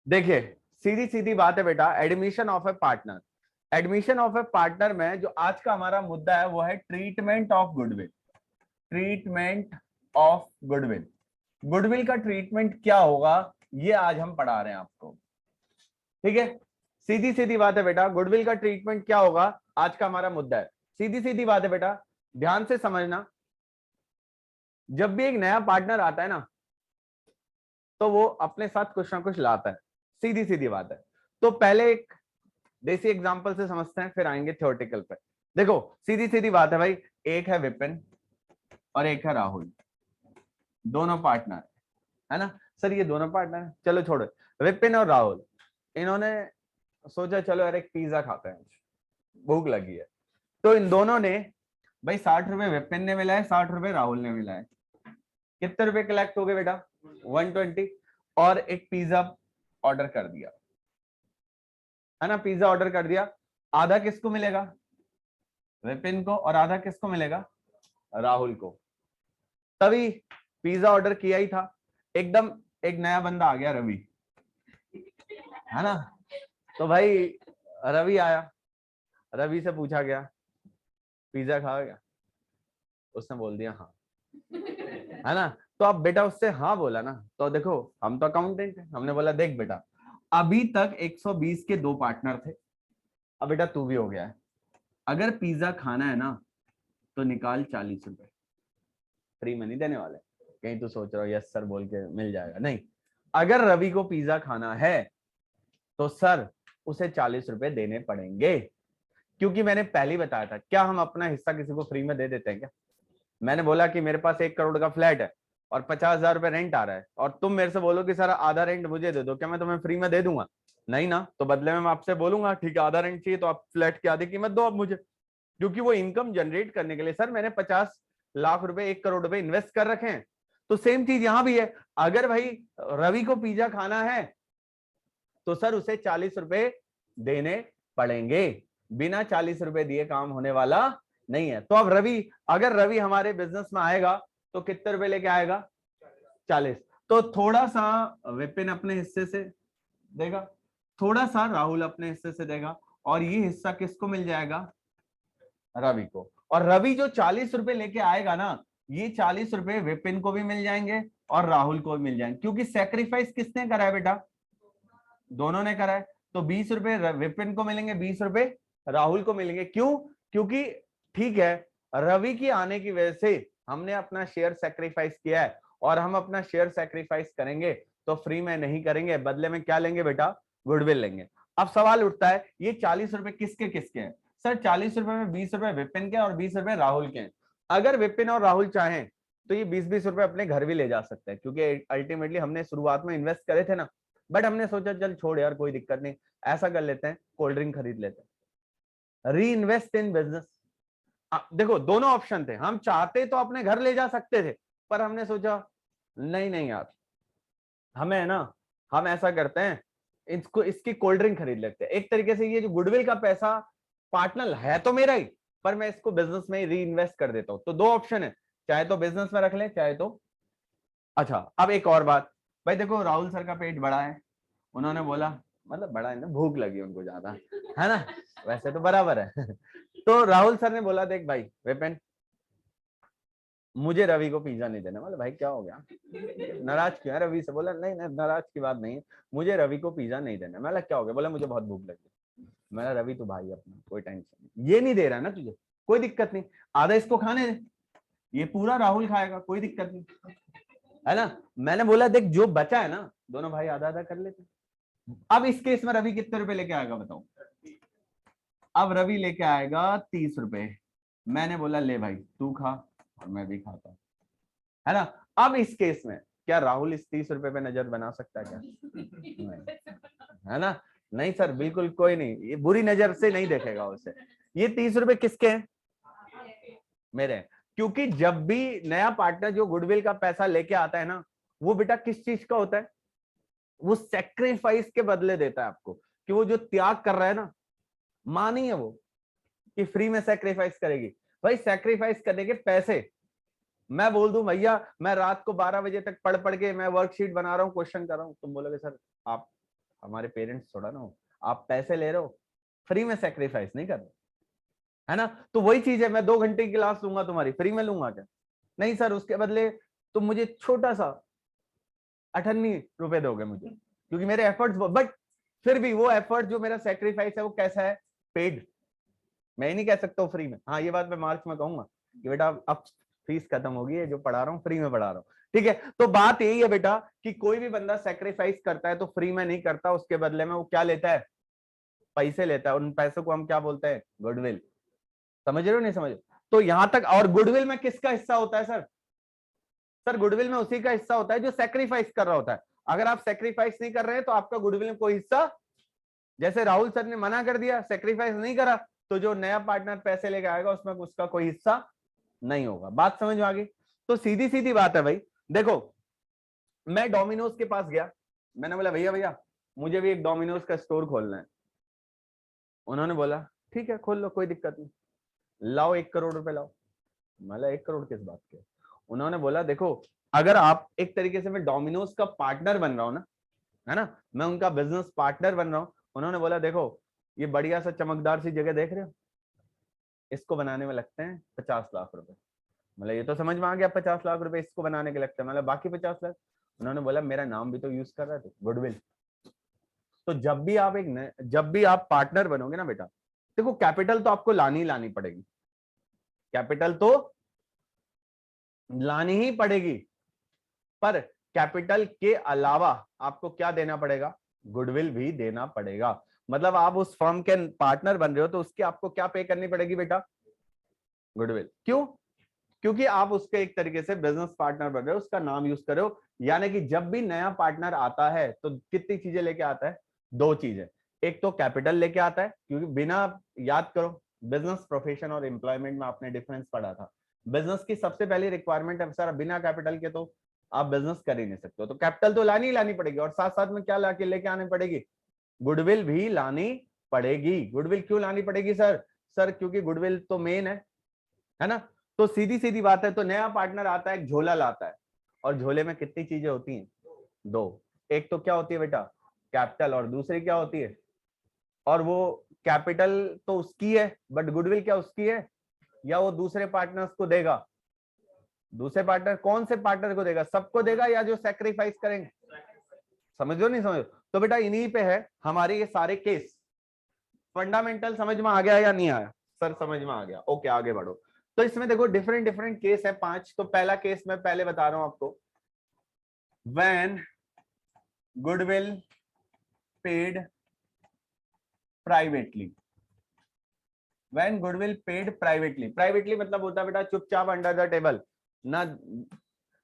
देखिए सीधी सीधी बात है बेटा, admission of A partner, admission of A partner में जो आज का हमारा मुद्दा है वो है treatment of goodwill. Treatment of goodwill, goodwill का ट्रीटमेंट क्या होगा ये आज हम पढ़ा रहे हैं आपको। ठीक है, सीधी सीधी बात है बेटा, गुडविल का ट्रीटमेंट क्या होगा आज का हमारा मुद्दा है। सीधी सीधी बात है बेटा, ध्यान से समझना। जब भी एक नया पार्टनर आता है ना तो वो अपने साथ कुछ ना कुछ लाता है, सीधी सीधी बात है। तो पहले एक देसी एग्जांपल से समझते हैं, फिर आएंगे थ्योरेटिकल पे। देखो सीधी सीधी बात है भाई, एक है विपिन और एक है राहुल, दोनों पार्टनर है ना। सर ये दोनों पार्टनर है, चलो छोड़ो, विपिन और राहुल इन्होंने सोचा चलो यार एक पिज्जा खाते हैं, भूख लगी है। तो इन दोनों ने भाई 60 रुपए विपिन ने मिला है, 60 रुपए राहुल ने मिला है, कितने रुपए कलेक्ट हो गए बेटा 120। और एक पिज्जा ऑर्डर कर दिया है ना, पिज्जा ऑर्डर कर दिया, आधा किसको मिलेगा विपिन को और आधा किसको मिलेगा राहुल को। तभी पिज्जा ऑर्डर किया ही था, एकदम एक नया बंदा आ गया रवि, है ना। तो भाई रवि आया, रवि से पूछा गया पिज्जा खाओगे, उसने बोल दिया हाँ, है ना। तो अब बेटा उससे हाँ बोला ना, तो देखो हम तो अकाउंटेंट हैं, हमने बोला देख बेटा अभी तक 120 के 2 पार्टनर थे, अब बेटा तू भी हो गया है, अगर पिज्जा खाना है ना तो निकाल 40 रुपए, फ्री में नहीं देने वाले, कहीं तू सोच रहा हो यस सर बोल के मिल जाएगा, नहीं। अगर रवि को पिज्जा खाना है तो सर उसे 40 रुपए देने पड़ेंगे, क्योंकि मैंने पहले ही बताया था, क्या हम अपना हिस्सा किसी को फ्री में दे देते हैं क्या। मैंने बोला कि मेरे पास 1 करोड़ का फ्लैट है और 50,000 रुपए रेंट आ रहा है और तुम मेरे से बोलो कि सर आधा रेंट मुझे दे दो, क्या मैं तुम्हें फ्री में दे दूंगा, नहीं ना। तो बदले में मैं आपसे बोलूंगा ठीक है आधा रेंट चाहिए तो आप फ्लैट की आधी कीमत दो अब मुझे, क्योंकि वो इनकम जनरेट करने के लिए सर मैंने 50 लाख रुपए 1 करोड़ रुपए इन्वेस्ट कर रखे हैं। तो सेम चीज यहां भी है, अगर भाई रवि को पिज्जा खाना है तो सर उसे 40 रुपए देने पड़ेंगे, बिना 40 रुपए दिए काम होने वाला नहीं है। तो अब रवि, अगर रवि हमारे बिजनेस में आएगा तो कितने रुपए लेके आएगा 40। तो थोड़ा सा विपिन अपने हिस्से से देगा, थोड़ा सा राहुल अपने हिस्से से देगा, और ये हिस्सा किसको मिल जाएगा रवि को। और रवि जो 40 रुपए लेके आएगा ना, ये 40 रुपए विपिन को भी मिल जाएंगे और राहुल को भी मिल जाएंगे, क्योंकि सेक्रीफाइस किसने करा है बेटा दोनों ने करा है। तो 20 रुपए विपिन को मिलेंगे, 20 रुपए राहुल को मिलेंगे, क्यों, क्योंकि ठीक है रवि की आने की वजह से हमने अपना शेयर सेक्रीफाइस किया है, और हम अपना शेयर सेक्रीफाइस करेंगे तो फ्री में नहीं करेंगे, बदले में क्या लेंगे बेटा गुडविल लेंगे। अब सवाल उठता है ये 40 रुपए किसके किसके हैं। सर 40 रुपए में 20 रुपए विपिन के और 20 रुपए राहुल के हैं। अगर विपिन और राहुल चाहें तो ये 20-20 रुपए अपने घर भी ले जा सकते हैं, क्योंकि अल्टीमेटली हमने शुरुआत में इन्वेस्ट करे थे ना। बट हमने सोचा चल छोड़ यार कोई दिक्कत नहीं, ऐसा कर लेते हैं कोल्ड ड्रिंक खरीद लेते हैं, री इन्वेस्ट इन बिजनेस। देखो दोनों ऑप्शन थे, हम चाहते तो अपने घर ले जा सकते थे, पर हमने सोचा नहीं नहीं यार हमें है ना, हम ऐसा करते हैं इसको इसकी कोल्ड ड्रिंक खरीद लेते हैं। एक तरीके से ये जो गुडविल का पैसा पार्टनर है तो मेरा ही, पर मैं इसको बिजनेस में री इन्वेस्ट कर देता हूं। तो 2 ऑप्शन है, चाहे तो बिजनेस में रख ले चाहे तो। अच्छा अब एक और बात, भाई देखो राहुल सर का पेट बड़ा है, उन्होंने बोला मतलब बड़ा है ना, भूख लगी उनको ज्यादा, है ना, वैसे तो बराबर है। तो राहुल सर ने बोला देख भाई विपिन मुझे रवि को पिज्जा नहीं देना। मतलब भाई क्या हो गया, नाराज क्यों है रवि से। बोला नहीं नहीं नाराज की बात नहीं है, मुझे रवि को पिज्जा नहीं देना। मैं क्या हो गया, बोला मुझे बहुत भूख लगी। मैं रवि तो भाई अपना कोई टेंशन नहीं, ये नहीं दे रहा ना तुझे कोई दिक्कत नहीं, आधा इसको खाने दे, ये पूरा राहुल खाएगा कोई दिक्कत नहीं, है ना। मैंने बोला देख जो बचा है ना दोनों भाई आधा आधा कर लेते। अब इस केस में रवि कितने रुपए लेके आएगा बताओ। अब रवि लेके आएगा 30 रुपए। मैंने बोला ले भाई तू खा और मैं भी खाता हूं, है ना। अब इस केस में क्या राहुल इस 30 रुपए पे नजर बना सकता है क्या, नहीं, है ना। नहीं सर बिल्कुल कोई नहीं, ये बुरी नजर से नहीं देखेगा उसे। ये 30 रुपए किसके हैं मेरे हैं। क्योंकि जब भी नया पार्टनर जो गुडविल का पैसा लेके आता है ना, वो बेटा किस चीज का होता है, वो सेक्रीफाइस के बदले देता है आपको, कि वो जो त्याग कर रहा है ना, मां नहीं है वो कि फ्री में सेक्रीफाइस करेगी। भाई सेक्रीफाइस करने के पैसे, मैं बोल दूं भैया मैं रात को 12 बजे तक पढ़ पढ़ के मैं वर्कशीट बना रहा हूँ क्वेश्चन कर रहा हूँ, तुम बोलोगे सर आप हमारे पेरेंट्स थोड़ा ना हो, आप पैसे ले रहे हो, फ्री में सेक्रीफाइस नहीं कर रहे, है ना। तो वही चीज है, मैं 2 घंटे की क्लास लूंगा तुम्हारी, फ्री में लूंगा क्या? नहीं सर, उसके बदले तुम मुझे छोटा सा 98 रुपए दोगे मुझे, क्योंकि मेरे एफर्ट्स, बट फिर भी वो एफर्ट जो मेरा सेक्रीफाइस है वो कैसा है? पेड। मैं ही नहीं कह सकता हूँ फ्री में। हाँ, ये बात मैं मार्च में कहूंगा कि बेटा अब फीस खत्म होगी है, जो पढ़ा रहा हूँ फ्री में पढ़ा रहा हूँ, ठीक है। तो बात यही है बेटा कि कोई भी बंदा सेक्रीफाइस करता है तो फ्री में नहीं करता, उसके बदले में वो क्या लेता है? पैसे लेता है। उन पैसों को हम क्या बोलते हैं? गुडविल। समझ रहे हो नहीं समझ रहे? तो यहां तक। और गुडविल में किसका हिस्सा होता है सर? सर गुडविल में उसी का हिस्सा होता है जो सेक्रीफाइस कर रहा होता है। अगर आप सेक्रीफाइस नहीं कर रहे हैं तो आपका गुडविल में कोई हिस्सा, जैसे राहुल सर ने मना कर दिया, सेक्रीफाइस नहीं करा, तो जो नया पार्टनर पैसे लेके आएगा उसमें उसका कोई हिस्सा नहीं होगा। बात समझ में आ गई? तो सीधी सीधी बात है भाई। देखो, मैं डोमिनोज के पास गया, मैंने बोला भैया भैया मुझे भी एक डोमिनोज का स्टोर खोलना है। उन्होंने बोला ठीक है खोल लो, कोई दिक्कत नहीं, लाओ 1 करोड़ रुपए लाओ। मतलब 1 करोड़ किस बात के? उन्होंने बोला देखो, अगर आप एक तरीके से, मैं डोमिनोज का पार्टनर बन रहा हूं ना, है ना, मैं उनका बिजनेस पार्टनर बन रहा हूं। उन्होंने बोला देखो, ये बढ़िया सा चमकदार सी जगह देख रहे हो, इसको बनाने में लगते हैं 50 लाख रुपए। मतलब ये तो समझ में आ गया, 50 लाख रुपए इसको बनाने के लगते हैं, मतलब बाकी 50 लाख। उन्होंने बोला मेरा नाम भी तो यूज कर रहा है, गुडविल। तो जब भी आप पार्टनर बनोगे ना बेटा, देखो कैपिटल तो आपको लानी पड़ेगी, कैपिटल तो लानी ही पड़ेगी, पर कैपिटल के अलावा आपको क्या देना पड़ेगा? गुडविल भी देना पड़ेगा। मतलब आप उस फर्म के पार्टनर बन रहे हो तो उसकी आपको क्या पे करनी पड़ेगी बेटा? गुडविल। क्यों? क्योंकि आप उसके एक तरीके से बिजनेस पार्टनर बन रहे हो, उसका नाम यूज कर रहे हो। यानी कि जब भी नया पार्टनर आता है तो कितनी चीजें लेके आता है? 2 चीजें। एक तो कैपिटल लेके आता है, क्योंकि बिना, याद करो बिजनेस, प्रोफेशन और एम्प्लॉयमेंट में आपने डिफरेंस पढ़ा था। बिजनेस की सबसे पहली रिक्वायरमेंट है सर, बिना कैपिटल के तो आप बिजनेस कर ही नहीं सकते हो। तो कैपिटल तो लानी पड़ेगी, और साथ साथ में क्या लाके लेके आनी पड़ेगी? गुडविल भी लानी पड़ेगी। गुडविल क्यों लानी पड़ेगी सर? सर क्योंकि गुडविल तो मेन है ना। तो सीधी सीधी बात है, तो नया पार्टनर आता है, एक झोला लाता है, और झोले में कितनी चीजें होती हैं? 2। एक तो क्या होती है बेटा? कैपिटल, और दूसरी क्या होती है? और वो कैपिटल तो उसकी है, बट गुडविल क्या उसकी है? या वो दूसरे पार्टनर्स को देगा? दूसरे पार्टनर, कौन से पार्टनर को देगा? सबको देगा, या जो सेक्रीफाइस करेंगे? समझ लो नहीं समझ? तो बेटा इन्हीं पे है हमारे ये सारे केस। फंडामेंटल समझ में आ गया या नहीं आया? सर समझ में आ गया, ओके आगे बढ़ो। तो इसमें देखो डिफरेंट डिफरेंट केस है 5। तो पहला केस मैं पहले बता रहा हूं आपको, when goodwill paid privately. When goodwill paid privately, privately मतलब होता है बेटा चुपचाप अंडर द टेबल, ना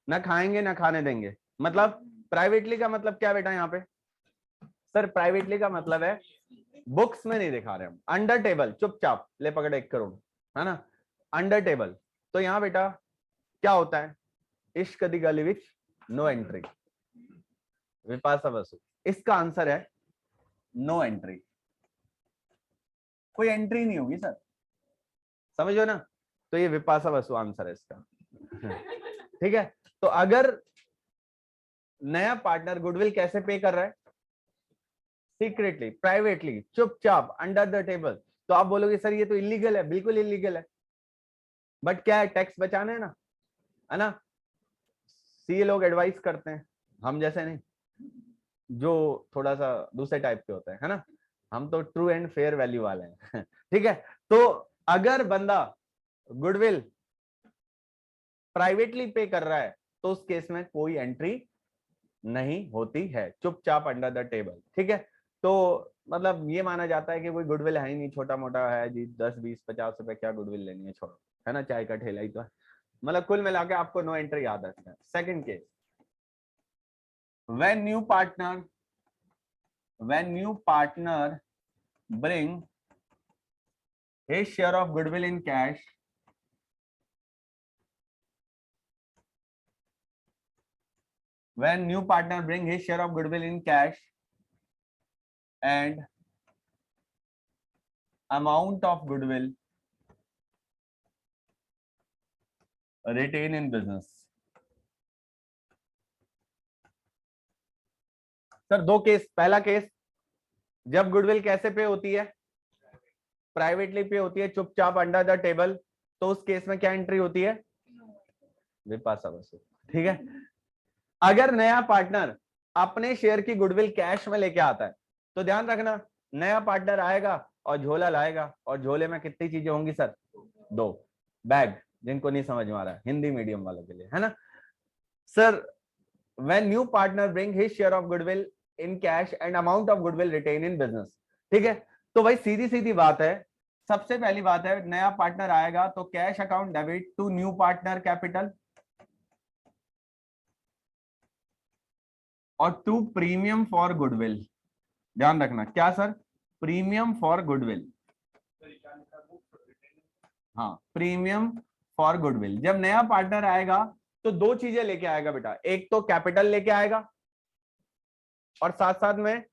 ना खाएंगे ना खाने देंगे। मतलब प्राइवेटली का मतलब क्या बेटा यहाँ पे? सर प्राइवेटली का मतलब है बुक्स में नहीं दिखा रहे हम, अंडर टेबल चुपचाप ले पकड़े 1 करोड़, है ना, अंडर टेबल। तो यहाँ बेटा क्या होता है? इश्क दी गली विच नो एंट्री, विपाशा बसु। इसका आंसर है नो एंट्री, कोई एंट्री नहीं होगी सर, समझो ना। तो ये विपाशा बसु आंसर है इसका। ठीक है। तो अगर नया पार्टनर गुडविल कैसे पे कर रहा है? सीक्रेटली, प्राइवेटली, चुपचाप, अंडर द टेबल। तो आप बोलोगे सर ये तो इलीगल है, बिल्कुल इलीगल है, बट क्या है, टैक्स बचाना है ना। सीए लोग एडवाइस करते हैं, हम जैसे नहीं, जो थोड़ा सा दूसरे टाइप के होते हैं, है ना। हम तो ट्रू एंड फेयर वैल्यू वाले हैं। ठीक है। तो अगर बंदा गुडविल प्राइवेटली पे कर रहा है तो उस केस में कोई एंट्री नहीं होती है, चुपचाप अंडर द टेबल। ठीक है। तो मतलब ये माना जाता है कि कोई गुडविल है ही नहीं, छोटा मोटा है जी, 10 20 50 रुपए क्या गुडविल लेनी है, छोड़ो, है ना, चाय का ठेला ही तो है। मतलब कुल मिला के आपको नो एंट्री याद रखना है। Second case, when new partner bring his share of goodwill in cash when new partner bring his share of goodwill in cash and amount of goodwill retain in business। Sir 2 case, पहला case जब goodwill कैसे पे होती है, privately पे होती है, चुपचाप अंडर द टेबल, तो उस केस में क्या एंट्री होती है, विपाशा बसु। ठीक है, अगर नया पार्टनर अपने शेयर की गुडविल कैश में लेके आता है, तो ध्यान रखना नया पार्टनर आएगा और झोला लाएगा, और झोले में कितनी चीजें होंगी सर, 2 बैग, जिनको नहीं समझ में आ रहा है हिंदी मीडियम वालों के लिए, है ना sir. when new partner bring his share of goodwill in cash and amount of goodwill retain in business, ठीक है, तो भाई सीधी सीधी बात है, सबसे पहली बात है नया पार्टनर आएगा तो cash account debit to new partner capital और टू प्रीमियम फॉर गुडविल। ध्यान रखना क्या सर, प्रीमियम फॉर गुडविल, हाँ प्रीमियम फॉर गुडविल। जब नया पार्टनर आएगा तो 2 चीजें लेके आएगा बेटा, एक तो कैपिटल लेके आएगा और साथ साथ में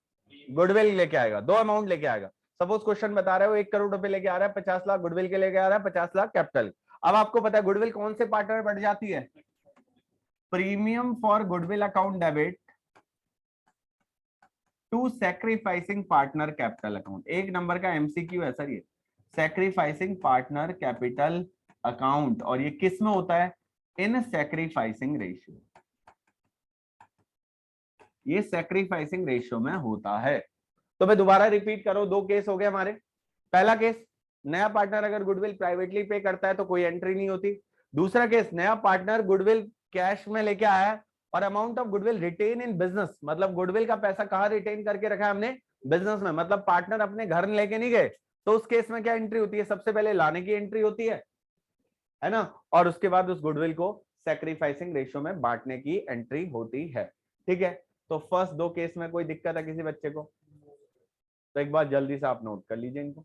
गुडविल लेके आएगा, 2 अमाउंट लेके आएगा। सपोज क्वेश्चन बता रहे हो 1 करोड़ रुपए लेके आ रहा है, 50 लाख गुडविल के लेके आ रहा है, 50 लाख कैपिटल। अब आपको पता है गुडविल कौन से पार्टनर बढ़ जाती है, premium for goodwill account debit to sacrificing partner capital account. 1 नंबर का एमसीक्यू है सर ये, सैक्रिफाइसिंग पार्टनर कैपिटल अकाउंट, और ये किस में होता है, इन सैक्रिफाइसिंग रेशियो, ये सैक्रिफाइसिंग रेशियो में होता है। तो मैं दोबारा रिपीट करो, 2 केस हो गए हमारे। पहला केस, नया पार्टनर अगर गुडविल प्राइवेटली पे करता है तो कोई एंट्री नहीं होती। दूसरा केस, नया पार्टनर गुडविल कैश में लेके आया है और amount of goodwill retain in business, मतलब गुडविल का पैसा कहां रिटेन करके रखा है हमने, बिजनेस में, मतलब पार्टनर अपने घर लेके नहीं गए, तो उस केस में क्या एंट्री होती है, सबसे पहले लाने की एंट्री होती है ना, और उसके बाद उस गुडविल को सैक्रिफाइसिंग रेशियो में बांटने की एंट्री होती है। ठीक है, तो फर्स्ट 2 केस में कोई दिक्कत है किसी बच्चे को, तो एक बार जल्दी से आप नोट कर लीजिए इनको।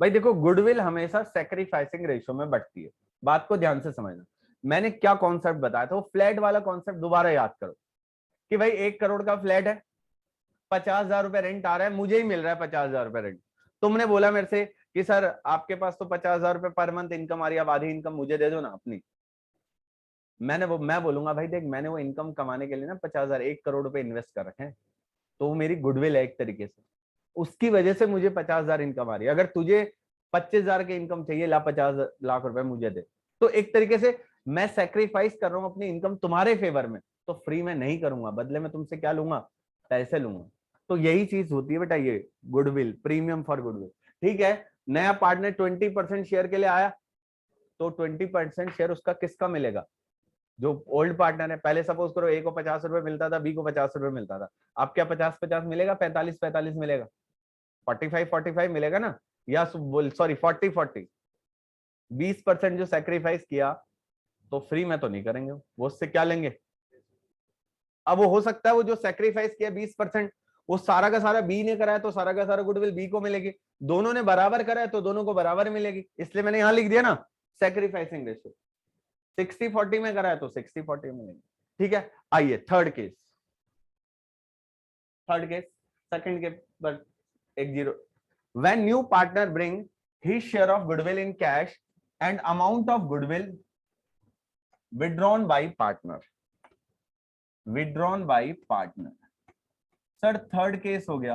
भाई देखो गुडविल हमेशा सैक्रिफाइसिंग रेशियो में बढ़ती है, बात को ध्यान से समझना। मैंने क्या कॉन्सेप्ट बताया था, वो फ्लैट वाला कॉन्सेप्ट दोबारा याद करो कि भाई 1 करोड़ का फ्लैट है, 50,000 रुपए रेंट आ रहा है, मुझे ही मिल रहा है 50,000 रुपए रेंट। तुमने बोला मेरे से कि सर आपके पास तो 50,000 रुपए पर मंथ इनकम आ रही है, अब आधी इनकम मुझे दे दो ना अपनी। मैं बोलूंगा भाई देख मैंने वो इनकम कमाने के लिए ना 50,000 1 करोड़ रुपए इन्वेस्ट कर रखे हैं, तो वो मेरी गुडविल है एक तरीके से, उसकी वजह से मुझे 50,000 इनकम आ रही है। अगर तुझे 25,000 की इनकम चाहिए, ला 50 लाख रुपए मुझे दे, तो एक तरीके से मैं सैक्रिफाइस कर रहा हूं अपनी इनकम तुम्हारे फेवर में, तो फ्री में नहीं करूंगा, बदले में तुमसे क्या लूंगा, पैसे लूंगा। तो यही चीज होती है बेटा ये गुडविल, प्रीमियम फॉर गुडविल। ठीक है, नया पार्टनर 20% शेयर के लिए आया, तो 20% शेयर उसका किसका मिलेगा, जो ओल्ड पार्टनर है। पहले सपोज करो ए को 50 रुपए मिलता था, बी को 50 रुपए मिलता था, अब क्या 50-50 मिलेगा, 45-45 मिलेगा, 45-45 मिलेगा ना, या सॉरी 40-40, 20% जो सैक्रिफाइस किया तो फ्री में तो नहीं करेंगे, वो उससे क्या लेंगे। अब वो हो सकता है वो जो सैक्रिफाइस किया 20%, वो सारा का सारा बी ने कराया तो सारा का सारा गुडविल बी को मिलेगी, दोनों ने बराबर कराया तो दोनों को बराबर मिलेगी, इसलिए मैंने यहां लिख दिया ना सैक्रिफाइसिंग रेशियो। 60-40 में कराया तो 60-40 मिलेगी। ठीक है, आइए थर्ड केस, सेकंड के पर 10, when new partner bring his share of goodwill in cash and amount of goodwill withdrawn by partner, sir third case हो गया,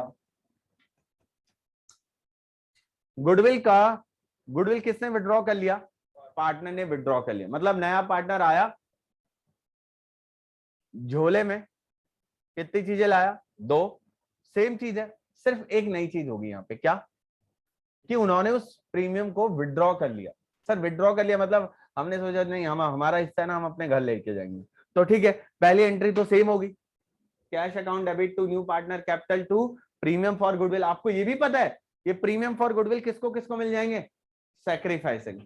गुडविल किसने विड्रॉ कर लिया, पार्टनर ने विड्रॉ कर लिया, मतलब नया पार्टनर आया, झोले में कितनी चीजें लाया, 2, सेम चीज है, सिर्फ एक नई चीज होगी यहाँ पे, क्या कि उन्होंने उस प्रीमियम को विड्रॉ कर लिया। सर विड्रॉ कर लिया मतलब हमने सोचा नहीं हम हमारा हिस्सा है ना, हम अपने घर लेके जाएंगे, तो ठीक है, पहली एंट्री तो सेम होगी, cash account debit to new partner capital to premium for goodwill. आपको ये भी पता है ये प्रीमियम फॉर गुडविल किसको किसको मिल जाएंगे, सैक्रिफाइसिंग।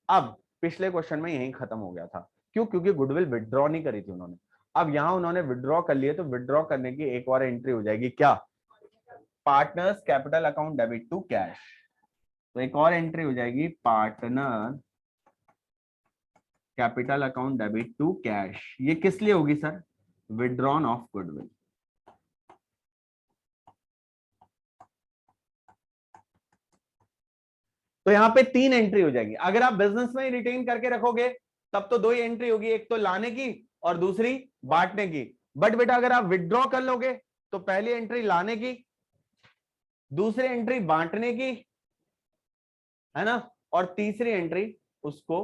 अब पिछले क्वेश्चन में यही खत्म हो गया था, क्यों, क्योंकि गुडविल विड्रॉ नहीं करी थी उन्होंने, अब यहां उन्होंने विड्रॉ कर लिए, तो विड्रॉ करने की एक और एंट्री हो जाएगी, क्या, partners capital account debit to cash, तो एक और एंट्री हो जाएगी partner capital account debit to cash. ये किस लिए होगी सर, विड्रॉन ऑफ गुडविल। तो यहां पे 3 एंट्री हो जाएगी, अगर आप बिजनेस में ही रिटेन करके रखोगे तब तो 2 ही एंट्री होगी, एक तो लाने की और दूसरी बांटने की, बट बेटा अगर आप विड्रॉ कर लोगे तो पहली एंट्री लाने की, दूसरी एंट्री बांटने की, है ना, और तीसरी एंट्री उसको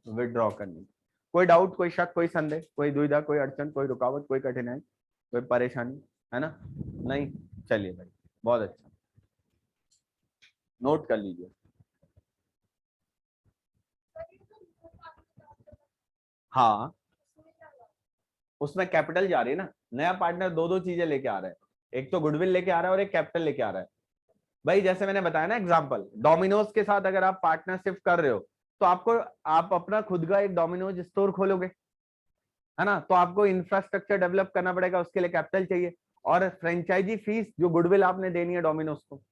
विड्रॉ करने की। कोई डाउट, कोई शक, कोई संदेह, कोई दुविधा, कोई अड़चन, कोई रुकावट, कोई कठिनाई, कोई परेशानी, है ना? नहीं, चलिए भाई, बहुत अच्छा, नोट कर लीजिए। हाँ, उसमें कैपिटल जा रही है ना, नया पार्टनर दो दो चीजें लेके आ रहा है, एक तो गुडविल लेके आ रहा है और एक कैपिटल लेके आ रहा है। भाई जैसे मैंने बताया ना एग्जांपल, डोमिनोज के साथ अगर आप पार्टनरशिप कर रहे हो तो आपको, आप अपना खुद का एक डोमिनोज स्टोर खोलोगे, है ना, तो आपको इंफ्रास्ट्रक्चर डेवलप करना पड़ेगा, उसके लिए कैपिटल चाहिए, और फ्रेंचाइजी फीस जो गुडविल आपने देनी है डोमिनोज को।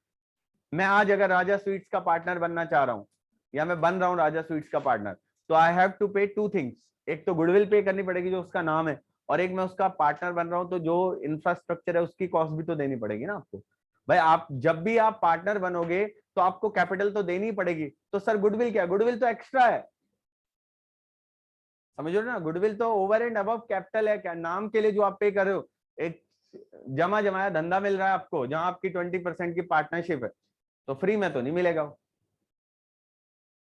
मैं आज अगर राजा स्वीट्स का पार्टनर बनना चाह रहा हूँ, या मैं बन रहा हूँ राजा स्वीट्स का पार्टनर, तो आई हैव टू पे टू थिंग्स, एक तो गुडविल पे करनी पड़ेगी जो उसका नाम है, और एक मैं उसका पार्टनर बन रहा हूँ तो जो इंफ्रास्ट्रक्चर है उसकी कॉस्ट भी तो देनी पड़ेगी ना आपको। भाई आप जब भी आप पार्टनर बनोगे तो आपको कैपिटल तो देनी ही पड़ेगी। तो सर गुडविल क्या, गुडविल तो एक्स्ट्रा है, समझ रहे हो ना, गुडविल तो ओवर एंड अबव कैपिटल है, क्या नाम के लिए जो आप पे कर रहे हो, एक जमा जमाया धंधा मिल रहा है आपको, जहां आपकी 20% की पार्टनरशिप है, तो फ्री में तो नहीं मिलेगा।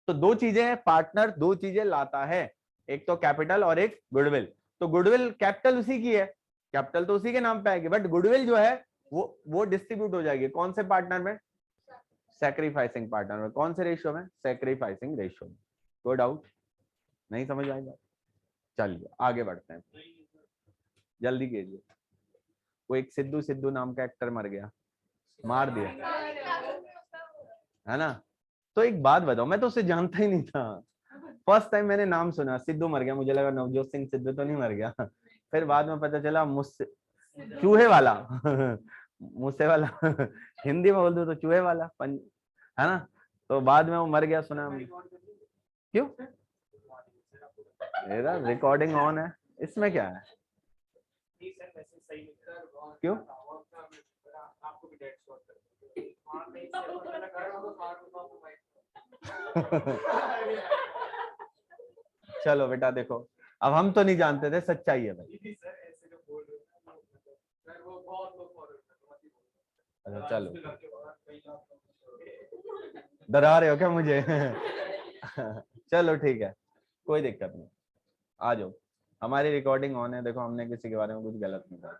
तो दो चीजें हैं, पार्टनर दो चीजें लाता है, एक तो कैपिटल और एक गुडविल। तो गुडविल कैपिटल उसी की है, कैपिटल तो उसी के नाम पे आएगी, बट गुडविल जो है वो डिस्ट्रीब्यूट हो जाएगी कौन से पार्टनर में, सैक्रिफाइसिंग पार्टनर में। कौन से रेशियो में, सैक्रिफाइसिंग रेशियो में। कोई डाउट नहीं, समझ आएगा? चलिए आगे बढ़ते हैं, जल्दी कीजिए। वो एक सिद्धू सिद्धू नाम का एक्टर मर गया, मार दिया, है ना। तो एक बात बताओ, मैं तो उसे जानता ही नहीं था, फर्स्ट टाइम मैंने नाम सुना सिद्धू मर गया, मुझे लगा नवजोत सिंह सिद्धू तो नहीं मर गया। फिर बाद में पता चला मुझसे चूहे वाला, मुझसे वाला, हिंदी में बोल दो तो चूहे वाला है ना। तो बाद में वो मर गया सुना। क्यों? मेरा रिकॉर्डिंग ऑन है, इसमें क्या है? क्यों? चलो बेटा देखो, अब हम तो नहीं जानते थे, सच्चाई है भाई। अच्छा चलो, डरा रहे हो क्या मुझे? चलो ठीक है, कोई दिक्कत नहीं, आ जाओ, हमारी रिकॉर्डिंग ऑन है, देखो हमने किसी के बारे में कुछ गलत नहीं कहा।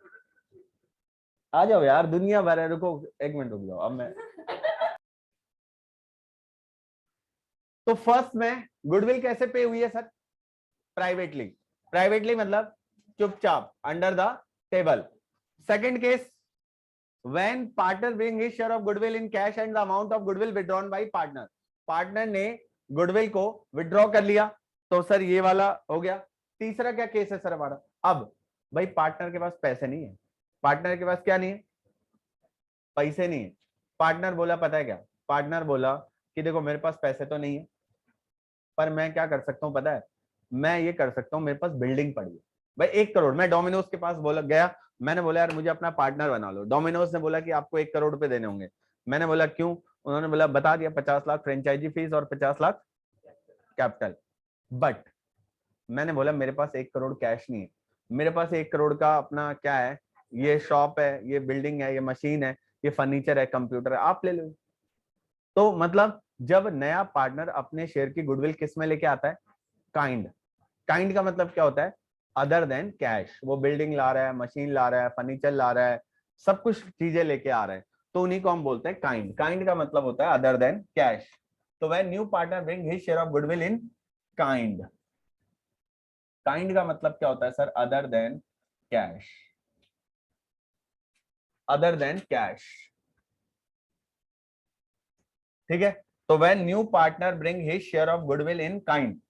आ जाओ यार, दुनिया भर है, रुको एक मिनट रुक जाओ, अब मैं तो फर्स्ट में गुडविल कैसे पे हुई है सर? प्राइवेटली, प्राइवेटली मतलब चुपचाप under the table. Second case, when partner bring his share of goodwill in cash and the amount of goodwill withdrawn by partner, partner ने गुडविल को विड्रॉ कर लिया, तो सर ये वाला हो गया। तीसरा क्या केस है सर हमारा? अब भाई पार्टनर के पास पैसे नहीं है, पार्टनर के पास क्या नहीं है, पैसे नहीं है। पार्टनर बोला, पता है क्या, पार्टनर बोला कि देखो मेरे पास पैसे तो नहीं है, पर मैं क्या कर सकता हूँ पता है, मैं ये कर सकता हूँ, मेरे पास बिल्डिंग पड़ी है भाई 1 करोड़। मैं डोमिनोज के पास बोला गया, मैंने बोला यार मुझे अपना पार्टनर बना लो। डोमिनोज ने बोला कि आपको 1 करोड़ रुपए देने होंगे। मैंने बोला क्यों? उन्होंने बोला बता दिया, 50 लाख फ्रेंचाइजी फीस और 50 लाख कैपिटल। बट मैंने बोला मेरे पास 1 करोड़ कैश नहीं है, मेरे पास 1 करोड़ का अपना क्या है, ये शॉप है, ये बिल्डिंग है, ये मशीन है, ये फर्नीचर है, कंप्यूटर है, आप ले लो। तो मतलब जब नया पार्टनर अपने शेयर की गुडविल किस में लेके आता है, काइंड। काइंड का मतलब क्या होता है? Other than cash. वो बिल्डिंग ला रहा है, मशीन ला रहा है, फर्नीचर ला रहा है, सब कुछ चीजें लेके आ रहे हैं, तो उन्हीं को हम बोलते हैं काइंड। काइंड का मतलब होता है अदर देन कैश। तो when new partner bring his share of goodwill in kind, kind का मतलब क्या होता है sir? Other than cash, other than cash, ठीक है। तो when new partner bring his share of goodwill in kind,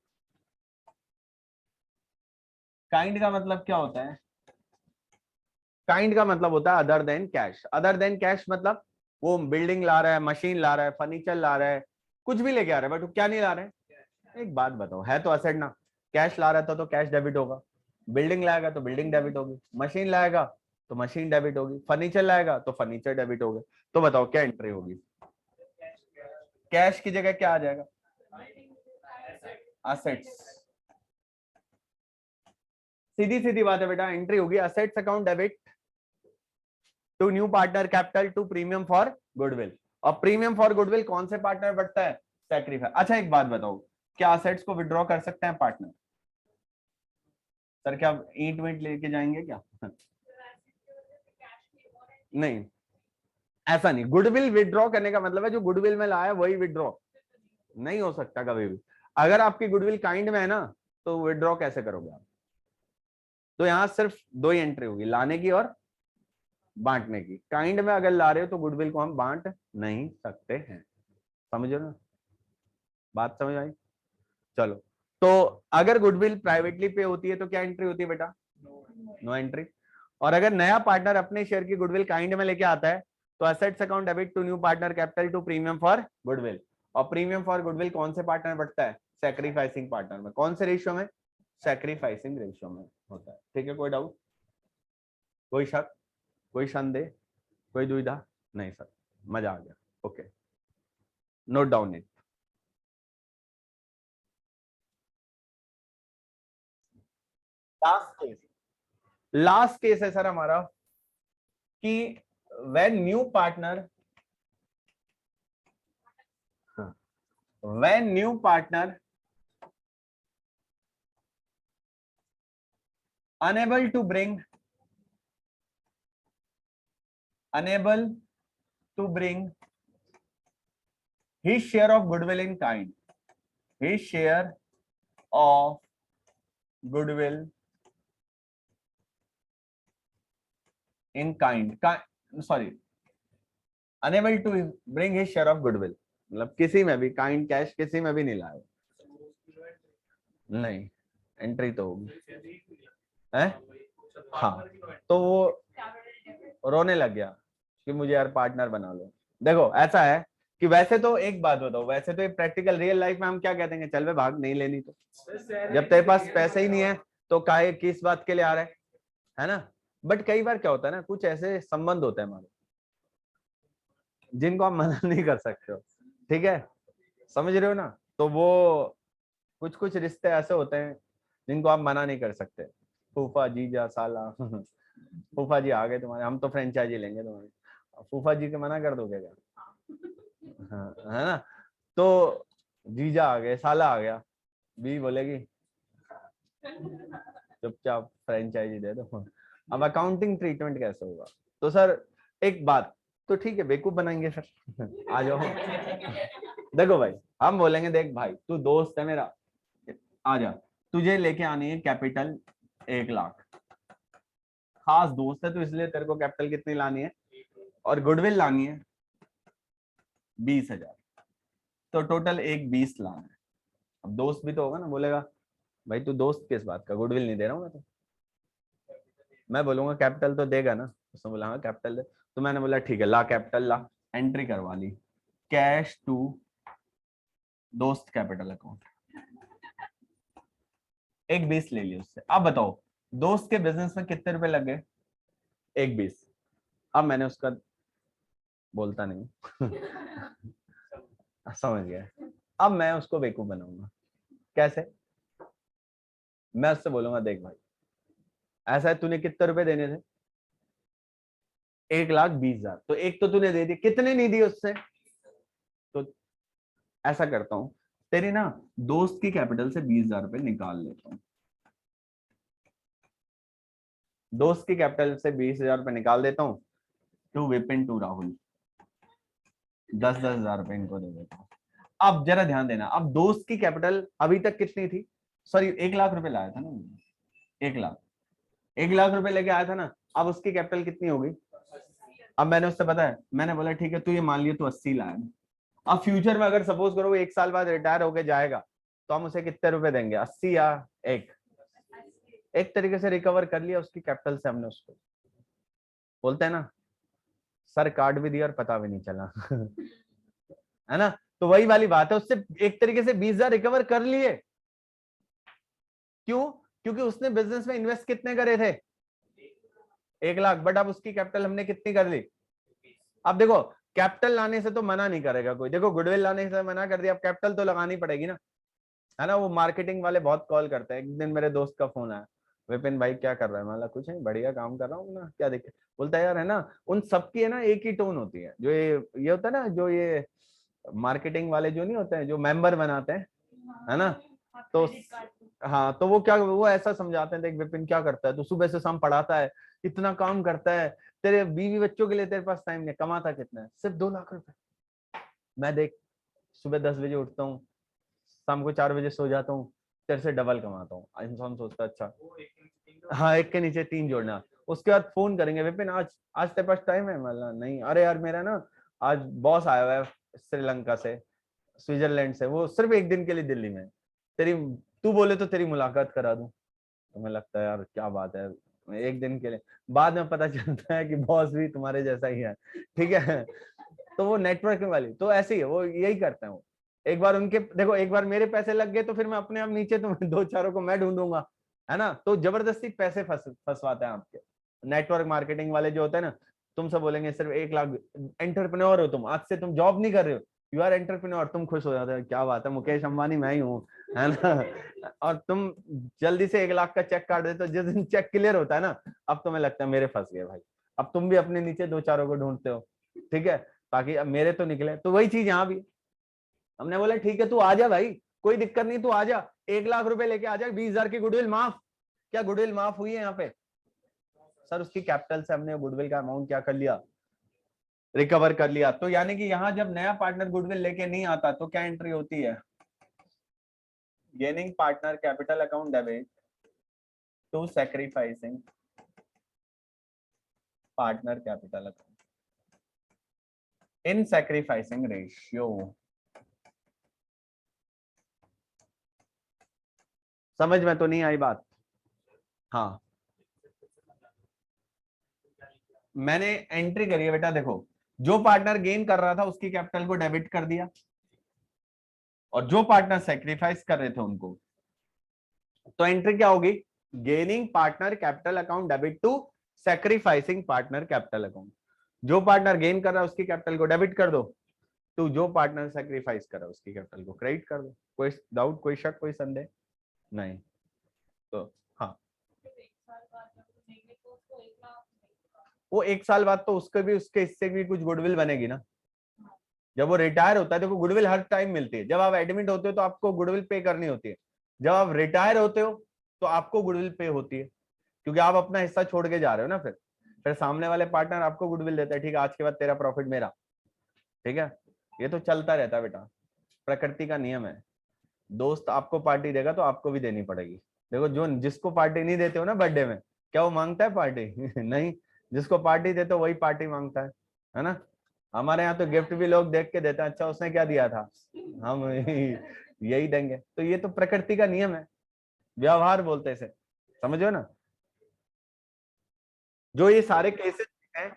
kind का मतलब क्या होता है? काइंड का मतलब होता है other than cash. Other than cash मतलब वो बिल्डिंग ला रहा है, मशीन ला रहा है, फर्नीचर ला रहा है, कुछ भी लेके आ रहा है, बट वो क्या नहीं ला रहे हैं? एक बात बताओ, है तो असेट ना। कैश ला रहा था तो कैश डेबिट होगा, बिल्डिंग लाएगा तो बिल्डिंग डेबिट होगी, मशीन लाएगा तो मशीन डेबिट होगी, फर्नीचर लाएगा तो फर्नीचर डेबिट होगा। तो बताओ क्या एंट्री होगी? कैश की जगह क्या आ जाएगा? असेट्स। सीधी सीधी बात है बेटा, एंट्री होगी assets account debit, to new partner capital to premium for goodwill. और प्रीमियम फॉर गुडविल कौन से पार्टनर बढ़ता है? सैक्रिफाइस। अच्छा एक बात बताओ, क्या असेट्स को विड्रॉ कर सकते हैं पार्टनर? सर क्या ईंट वींट लेके जाएंगे क्या? नहीं, ऐसा नहीं। गुडविल विड्रॉ करने का मतलब है जो गुडविल में लाया वही विड्रॉ नहीं हो सकता कभी भी। अगर आपकी गुडविल काइंड में है ना तो विड्रॉ कैसे करोगे आप? तो यहां सिर्फ दो ही एंट्री होगी, लाने की और बांटने की। काइंड में अगर ला रहे हो तो गुडविल को हम बांट नहीं सकते हैं। समझो ना, बात समझ आई? चलो, तो अगर गुडविल प्राइवेटली पे होती है तो क्या एंट्री होती है बेटा? No entry. और अगर नया पार्टनर अपने शेयर की गुडविल काइंड में लेके आता है तो assets account debit to new partner capital to premium for goodwill. और प्रीमियम फॉर गुडविल कौन से पार्टनर बढ़ता है? सैक्रिफाइसिंग पार्टनर में। कौन से रेशियो में? सैक्रिफाइसिंग रेशियो में होता है। ठीक है, कोई डाउट, कोई शक, कोई संदेह, कोई दुविधा? नहीं सर, मजा आ गया। Okay, note down it. Last case है सर हमारा कि when new partner unable to bring his share of goodwill in kind, his share of goodwill in kind, sorry, unable to bring his share of goodwill, मतलब किसी में भी kind cash किसी में भी नहीं लाया। नहीं, एंट्री तो होगी है। हाँ, तो वो रोने लग गया कि मुझे यार पार्टनर बना लो। देखो ऐसा है कि वैसे तो एक बात बताओ, वैसे तो प्रैक्टिकल रियल लाइफ में हम क्या कहते हैं, चल वे भाग, नहीं लेनी तो। जब तेरे पास पैसे ही नहीं है तो काहे किस बात के लिए आ रहा है ना। बट कई बार क्या होता है ना, कुछ ऐसे संबंध होते हैं हमारे जिनको आप मना नहीं कर सकते हो। ठीक है, समझ रहे हो ना? तो वो कुछ कुछ रिश्ते ऐसे होते हैं जिनको आप मना नहीं कर सकते। फूफा, जीजा, साला फूफा जी आ गए तुम्हारे, हम तो फ्रेंचाइजी लेंगे तुम्हारी, फूफा जी के मना कर दोगे क्या? हाँ, है ना। तो जीजा आ गए, साला आ गया, बीवी बोलेगी चुपचाप फ्रेंचाइजी दे दो। अब अकाउंटिंग ट्रीटमेंट कैसे होगा? तो सर एक बात, तो ठीक है बेवकूफ बनाएंगे सर। आ जाओ। देखो भाई, हम बोलेंगे देख भाई तू दोस्त है मेरा, आ जा, तुझे लेके आनी है कैपिटल 1 लाख, खास दोस्त है तो इसलिए तेरे को कैपिटल कितनी लानी है, और गुडविल लानी है 20,000, तो टोटल एक 20 लाना है। अब दोस्त भी तो होगा ना, बोलेगा भाई तू दोस्त किस बात का, गुडविल नहीं दे रहा हूँ मैं तो। मैं बोलूंगा कैपिटल तो देगा ना, उसने बोला हाँ कैपिटल दे, तो मैंने बोला ठीक है ला कैपिटल ला, एंट्री करवा ली, कैश टू दोस्त कैपिटल अकाउंट, एक 20 ले लिया उससे। अब बताओ दोस्त के बिजनेस में कितने रुपए लग गए? एक 20। अब मैंने उसका, बोलता नहीं समझ गया। अब मैं उसको बेवकूफ बनाऊंगा। कैसे? मैं उससे बोलूंगा देख भाई ऐसा है, तूने कितने रुपए देने थे? 1,20,000। तो एक तो तूने दे दिए, कितने नहीं दिए उससे? तो ऐसा करता हूं, तेरी ना दोस्त की कैपिटल से 20,000 रुपए निकाल लेता हूं, दोस्त की कैपिटल से 20,000 रुपए निकाल देता हूँ, टू विपिन टू राहुल, 10,000 रुपए इनको दे देता हूँ। अब जरा ध्यान देना, अब दोस्त की कैपिटल अभी तक कितनी थी? सॉरी 1,00,000 रुपए लाया था ना, 1,00,000, 1,00,000 रुपए लेके आया था ना। अब उसकी कैपिटल कितनी होगी? अब मैंने उससे पता है, मैंने बोला ठीक है तू ये मान लियो तू 80 लाया। अब फ्यूचर में अगर सपोज करो 1 साल बाद रिटायर होके जाएगा तो हम उसे कितने रुपए देंगे? 80 या एक तरीके से रिकवर कर लिया उसकी कैपिटल से हमने उसको। बोलते हैं ना सर काट भी दिया और पता भी नहीं चला है ना। तो वही वाली बात है, उससे एक तरीके से 20,000 रिकवर कर लिए। क्यों? क्योंकि उसने बिजनेस में इन्वेस्ट कितने करे थे? 1,00,000। बट अब उसकी कैपिटल हमने कितनी कर ली? अब देखो कैपिटल लाने से तो मना नहीं करेगा कोई, देखो गुडविल लाने से मना कर दिया, अब कैपिटल तो लगानी पड़ेगी ना, है ना। वो मार्केटिंग वाले बहुत कॉल करते हैं। एक दिन मेरे दोस्त का फोन आया, विपिन भाई क्या कर रहा है, मतलब कुछ नहीं, बढ़िया काम कर रहा हूँ ना, क्या दिक्कत। बोलता है यार है ना, उन सबकी है ना एक ही टोन होती है, जो ये होता है ना, जो ये मार्केटिंग वाले जो नहीं होते हैं, जो मेंबर बनाते हैं, है ना, तो हाँ, तो वो क्या, वो ऐसा समझाते हैं, देख विपिन क्या करता है, तो सुबह से शाम पढ़ाता है, इतना काम करता है, तेरे बीवी बच्चों के लिए तेरे पास टाइम नहीं, कमाता कितना है, सिर्फ 2 लाख रुपए। मैं देख, सुबह 10 बजे उठता हूँ, शाम को 4 बजे सो जाता हूँ, तेरे से डबल कमाता हूँ। इंसान सोचता है अच्छा, हाँ, एक के नीचे 3 जोड़ना। उसके बाद फोन करेंगे, विपिन आज आज तेरे पास टाइम है, मतलब नहीं, अरे यार मेरा ना आज बॉस आया हुआ है श्रीलंका से, स्विट्जरलैंड से, वो सिर्फ एक दिन के लिए दिल्ली में, तेरी, तू बोले तो तेरी मुलाकात करा दूं। तो मैं लगता है यार क्या बात है, एक दिन के लिए। बाद में पता चलता है कि बॉस भी तुम्हारे जैसा ही है, ठीक है। तो वो नेटवर्किंग वाली तो ऐसे ही है, वो यही करते हैं वो। एक बार उनके देखो, एक बार मेरे पैसे लग गए तो फिर मैं अपने आप नीचे तो दो चारों को मैं ढूंढूंगा, है ना, तो जबरदस्ती पैसे फंसवाते हैं आपके। नेटवर्क मार्केटिंग वाले जो होते हैं ना, तुमसे बोलेंगे सिर्फ 1 लाख, एंटरप्रेन्योर हो तुम, आज से तुम जॉब नहीं कर रहे हो, यू आर एंटरप्रेन्योर, तुम खुश हो जाते हो, क्या बात है, मुकेश अंबानी मैं ही हूँ, है ना। और तुम जल्दी से 1 लाख का चेक काट देते हो, जिस दिन चेक क्लियर होता है ना, अब तुम्हें लगता है मेरे फंस गए भाई, अब तुम भी अपने नीचे दो चारों को ढूंढते हो, ठीक है, ताकि अब मेरे तो निकले। तो वही चीज यहाँ भी, हमने बोला ठीक है तू आ जा भाई, कोई दिक्कत नहीं, तू आ जा, 1 लाख रुपए लेके आ जा, 20,000 की गुडविल माफ। क्या गुडविल माफ हुई है यहाँ पे? सर उसकी कैपिटल से हमने गुडविल का अमाउंट क्या कर लिया, रिकवर कर लिया। तो यानी कि यहाँ जब नया पार्टनर गुडविल लेके नहीं आता तो क्या एंट्री होती है, gaining partner capital account debit to sacrificing partner capital account in sacrificing ratio. समझ में तो नहीं आई बात? हाँ, मैंने एंट्री करी है बेटा, देखो, जो पार्टनर गेन कर रहा था उसकी कैपिटल को डेबिट कर दिया, और जो पार्टनर सेक्रीफाइस कर रहे थे उनको, तो एंट्री क्या होगी, gaining partner capital account debit to sacrificing partner capital account. जो पार्टनर गेन कर रहा है उसकी कैपिटल को डेबिट कर दो, तो जो पार्टनर सेक्रीफाइस कर रहा है उसकी कैपिटल को क्रेडिट कर दो। कोई डाउट, कोई शक, कोई संदेह नहीं? तो हाँ, वो 1 साल बाद तो उसके भी, उसके हिस्से की भी कुछ गुडविल बनेगी ना, जब वो रिटायर होता है। देखो गुडविल हर टाइम मिलती है, जब आप एडमिट होते हो तो आपको गुडविल पे करनी होती है, जब आप रिटायर होते हो तो आपको गुडविल पे होती है, क्योंकि आप अपना हिस्सा छोड़ के जा रहे हो ना। फिर सामने वाले पार्टनर आपको गुडविल देता है, ठीक है आज के बाद तेरा प्रॉफिट मेरा, ठीक है। ये तो चलता रहता है बेटा, प्रकृति का नियम है। दोस्त आपको पार्टी देगा तो आपको भी देनी पड़ेगी। देखो जो, जिसको पार्टी नहीं देते हो ना बर्थडे में, क्या वो मांगता है पार्टी? नहीं, जिसको पार्टी देते हो वही पार्टी मांगता है ना। हमारे यहाँ तो गिफ्ट भी लोग देख के देते हैं, अच्छा उसने क्या दिया था, हम यही देंगे। तो ये तो प्रकृति का नियम है, व्यवहार बोलते इसे, समझो ना। जो ये सारे केसेस हैं,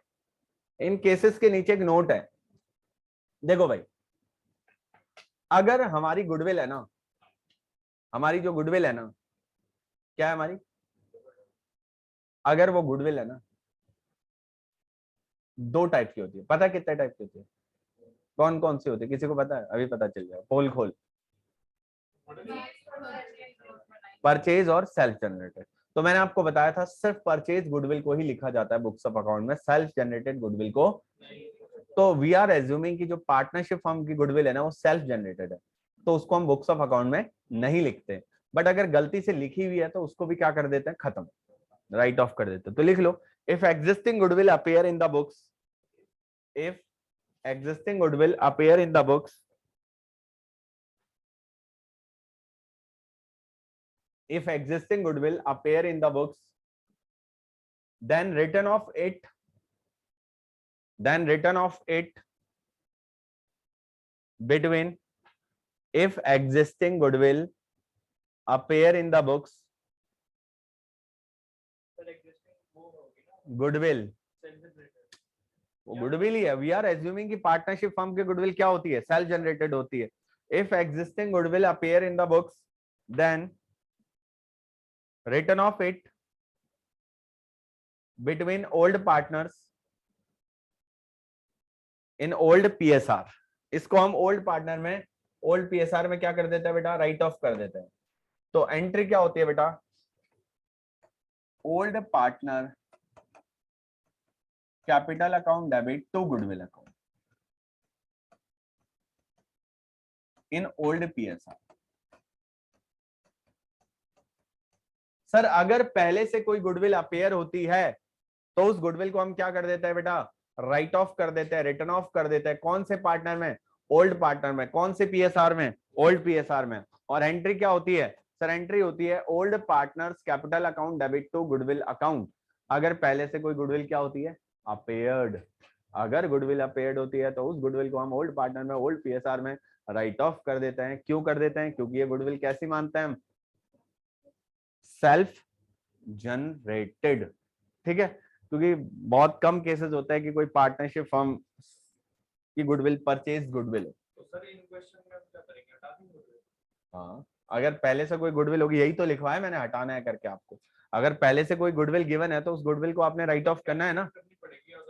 इन केसेस के नीचे एक नोट है। देखो भाई, अगर हमारी गुडविल है ना, हमारी जो गुडविल है ना, क्या है हमारी, अगर वो गुडविल है ना, 2 टाइप की होती है। पता है कितने टाइप की होती है? कौन कौन सी होती है, किसी को पता है? अभी पता चल जाए, पोल खोल। परचेज और सेल्फ जनरेटेड। तो मैंने आपको बताया था सिर्फ परचेज गुडविल को ही लिखा जाता है बुक्स ऑफ अकाउंट में, सेल्फ जनरेटेड गुडविल को। तो वी आर एज्यूमिंग कि जो पार्टनरशिप फर्म की गुडविल है ना वो सेल्फ जनरेटेड है, तो उसको हम बुक्स ऑफ अकाउंट में नहीं लिखते। बट अगर गलती से लिखी हुई है तो उसको भी क्या कर देते हैं, खत्म, राइट ऑफ कर देते हैं। तो लिख लो, if existing goodwill appear in the books, if existing goodwill appear in the books, if existing goodwill appear in the books, then written of it, then written of it between, if existing goodwill appear in the books, goodwill, वो goodwill ही है। We are assuming कि partnership firm की goodwill क्या होती है, self generated होती है। If existing goodwill appear in the books, then return of it between old partners in old PSR. इसको हम ओल्ड पार्टनर में, ओल्ड पीएसआर में क्या कर देते हैं बेटा, राइट ऑफ कर देते हैं। तो एंट्री क्या होती है बेटा, old partner capital account debit to goodwill account in old PSR. Sir अगर पहले से कोई गुडविल अपेयर होती है तो उस गुडविल को हम क्या कर देते हैं बेटा, राइट ऑफ कर देते हैं, रिटर्न ऑफ कर देते हैं। कौन से पार्टनर में, ओल्ड पार्टनर में। कौन से पीएसआर में, ओल्ड पीएसआर में। और एंट्री क्या होती है सर, एंट्री होती है old partners capital account debit to goodwill account. अगर पहले से कोई गुडविल क्या होती है, अपेयर्ड। अगर गुडविल अपेयर्ड होती है तो उस गुडविल को हम ओल्ड पार्टनर में, ओल्ड पीएसआर में राइट ऑफ कर देते हैं। क्यों कर देते हैं, क्योंकि ये गुडविल कैसी मानते हैं हम, सेल्फ जनरेटेड। ठीक है, क्योंकि बहुत कम केसेस होता है कि कोई पार्टनरशिप फर्म की गुडविल परचेज गुडविल हो। तो सर इन क्वेश्चन में हम क्या करेंगे, हटा देंगे गुडविल? हाँ, अगर पहले से कोई गुडविल होगी, यही तो लिखवाया मैंने, हटाना है करके आपको। अगर पहले से कोई गुडविल गिवन है तो उस गुडविल को आपने राइट ऑफ करना है ना।